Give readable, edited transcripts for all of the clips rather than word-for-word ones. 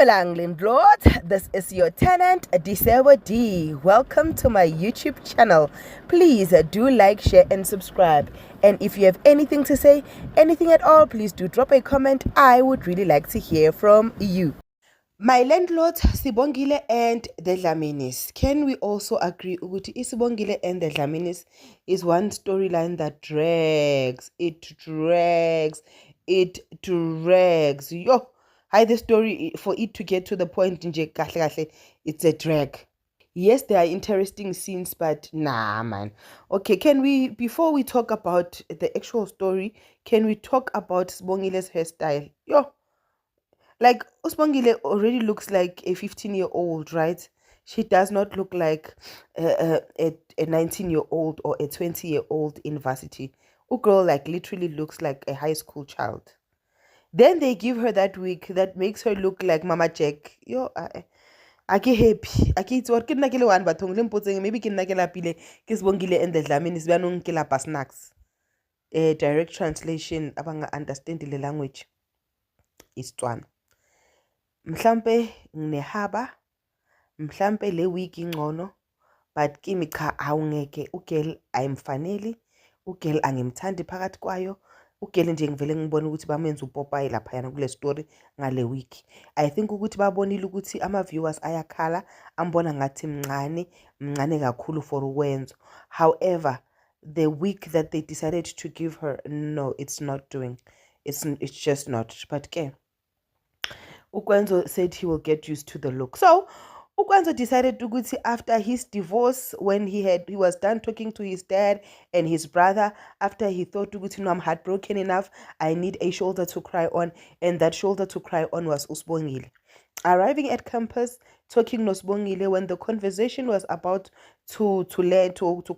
Dumelang landlord, this is your tenant Disebo D. Welcome to my YouTube channel. Please do like, share and subscribe. And if you have anything to say, anything at all, please do drop a comment. I would really like to hear from you. My landlords, Sibongile and the Dlaminis. Can we also agree ukuthi Sibongile and the Dlaminis is one storyline that drags. It drags. Yo, hi, the story for it to get to the point nje kahle kahle, it's a drag. Yes, there are interesting scenes, but nah, man. Okay, can we, before we talk about the actual story, can we talk about Sibongile's hairstyle? Yo, like Usbongile already looks like a 15-year-old, right? She does not look like a 19-year-old or a 20-year-old in varsity. Girl like literally looks like a high school child. Then they give her that wig that makes her look like Mama Jack. Yo, I get happy. I get what kidna kile one batong limpotseng maybe kidna kila pile kisbongile and the Dlaminis banong kila pasnacks. Direct translation abanga understand the language is Tswana. Mhlampe nginehaba, mhlampe le week ingcono, but kimi cha awungeke ugirl ayimfaneli, ugirl angimthandi phakathi kwayo, ugirl nje ngivele ngibone ukuthi bamenza uPopeye lapha yana kule story ngale week. I think ukuthi babonile ukuthi ama viewers ayakhala, ambona ngathi mncane kakhulu for ukwenza. However, the week that they decided to give her, no, it's not doing. It's just not. But okay. Ukwenzo said he will get used to the look. So Ukwenzo decided to go after his divorce, when he was done talking to his dad and his brother, after he thought to no, I'm heartbroken enough, I need a shoulder to cry on, and that shoulder to cry on was Usbongile. Arriving at campus, talking to Usbongile, when the conversation was about to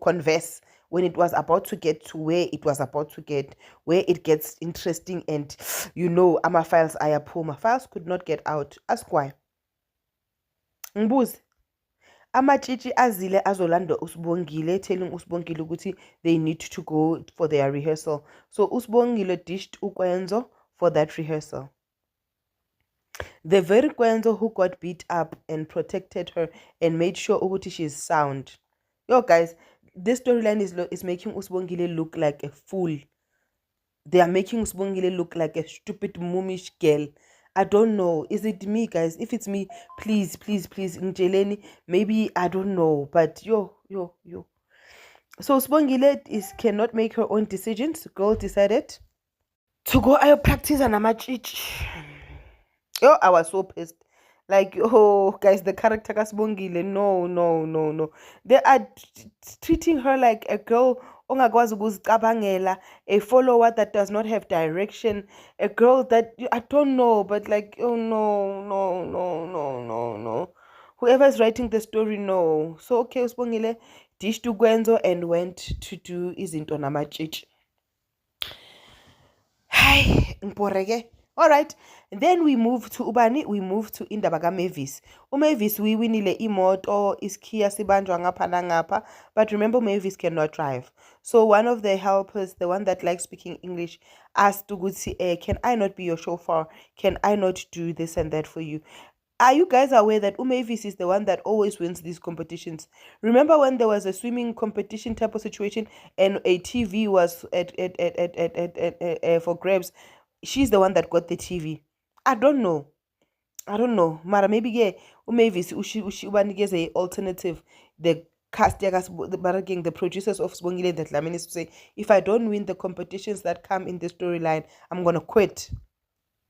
converse, when it was about to get to where it was about to get, where it gets interesting, and ama files ayaphuma. Files could not get out. Ask why. Ngibuze. Amatshitshi azile azolanda Usbongile, telling Usbongile ukuthi they need to go for their rehearsal. So Usbongile dished Ukwenzo for that rehearsal. The very Kwenzo who got beat up and protected her and made sure ukuthi she's sound. Yo guys, this storyline is making Usbongile look like a fool. They are making Usbongile look like a stupid moomish girl. I don't know. Is it me, guys? If it's me, please, Njeleni, maybe, I don't know. But yo. So Usbongile cannot make her own decisions. Girl decided to go practice on Amachich. Yo, I was so pissed. Like, oh, guys, the character Kasbongile, no. They are treating her like a girl, a follower that does not have direction, a girl that, I don't know, but like, oh, no. Whoever's writing the story, no. So, okay, Usbongile dished to Gwenzo and went to do izinto namachich. Hi, Mporege. All right, then we move to Ubani, we move to Indaba kaMavis. uMavis winile imoto iskhiya sibanjwa ngapha nangapha, but remember Mavis cannot drive. So one of the helpers, the one that likes speaking English, asked ukuthi, can I not be your chauffeur? Can I not do this and that for you? Are you guys aware that uMavis is the one that always wins these competitions? Remember when there was a swimming competition type of situation and a TV was for grabs? She's the one that got the TV. I don't know. Mara maybe uMavis ubanikeze a alternative. The cast the producers of Sibongile and Dlaminis to say, if I don't win the competitions that come in the storyline, I'm gonna quit.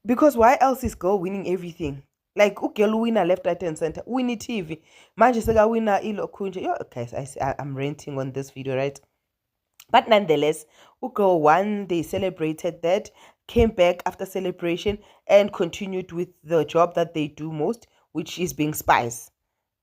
Because why else is girl winning everything? Like girl winner left, right, and center. Winnie TV. Manje seka winner ilo kunje. Yo, guys, I'm ranting on this video, right? But nonetheless, Ugo won. They celebrated that, came back after celebration, and continued with the job that they do most, which is being spies,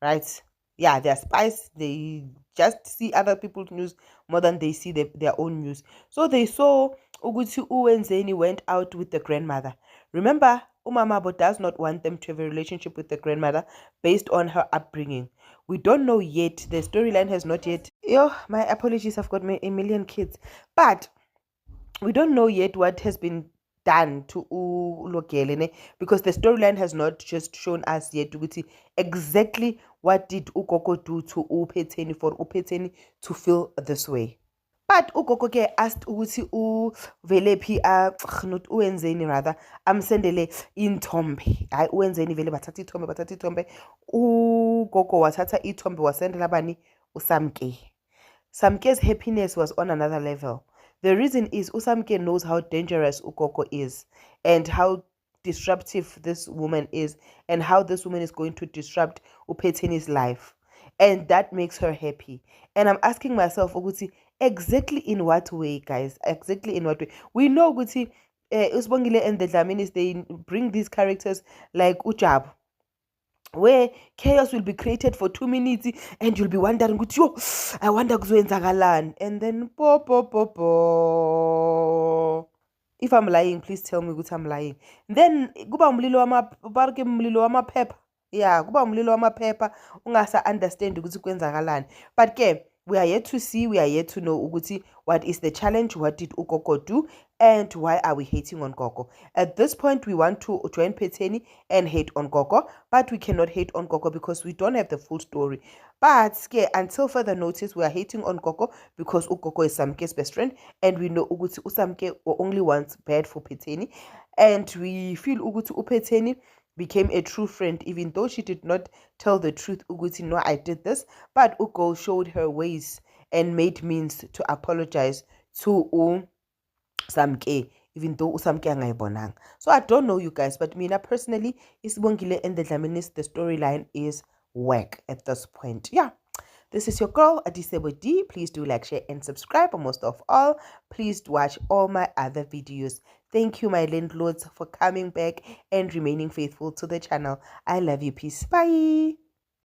right? Yeah, they're spies. They just see other people's news more than they see their own news. So they saw Uguti Uwenzeni went out with the grandmother. Remember, Umamabo does not want them to have a relationship with the grandmother based on her upbringing. We don't know yet. The storyline has not yet. Yo, my apologies. I've got a million kids. But we don't know yet what has been done to ulogele ne, because the storyline has not just shown us yet ukuthi exactly what did ugogo do to uPhetheni for uPhetheni to feel this way. But ugogo ke asked ukuthi uVelephi not uwenzeni rather amsendele inthombe. Hayi uwenzeni vele bathatha ithombe. Ugogo wathatha ithombe wasendela bani uSamke. Samke's happiness was on another level. The reason is Usamke knows how dangerous Ugogo is and how disruptive this woman is and how this woman is going to disrupt uPhetheni's life. And that makes her happy. And I'm asking myself, Uguti, exactly in what way, guys? Exactly in what way? We know, Uguti, Usbongile and the Dlaminis, they bring these characters like Ujab, where chaos will be created for 2 minutes and you'll be wondering, yo, I wonder kuzoyenzakalani, and then if I'm lying, please tell me ukuthi I'm lying. Then kuba umlilo wamaphepha. Yeah, kuba umlilo wamaphepha ungasa understand ukuthi kwenzakalani. But ke we are yet to see, we are yet to know ukuthi what is the challenge, what did ugogo do, and why are we hating on Gogo. At this point, we want to join Phetheni and hate on Gogo, but we cannot hate on Gogo because we don't have the full story. But until further notice, we are hating on Gogo because ugogo is Samke's best friend, and we know ukuthi uSamke only wants bad for Phetheni, and we feel ukuthi uPhetheni became a true friend, even though she did not tell the truth. Uguti, no, I did this, but Ugo showed her ways and made means to apologize to Samke, even though Samke angayibonanga. So I don't know you guys, but Mina personally, Isibongile and the Dlaminis, the storyline is whack at this point. Yeah. This is your girl, Adisebo D. Please do like, share, and subscribe. But most of all, please watch all my other videos. Thank you, my landlords, for coming back and remaining faithful to the channel. I love you. Peace. Bye.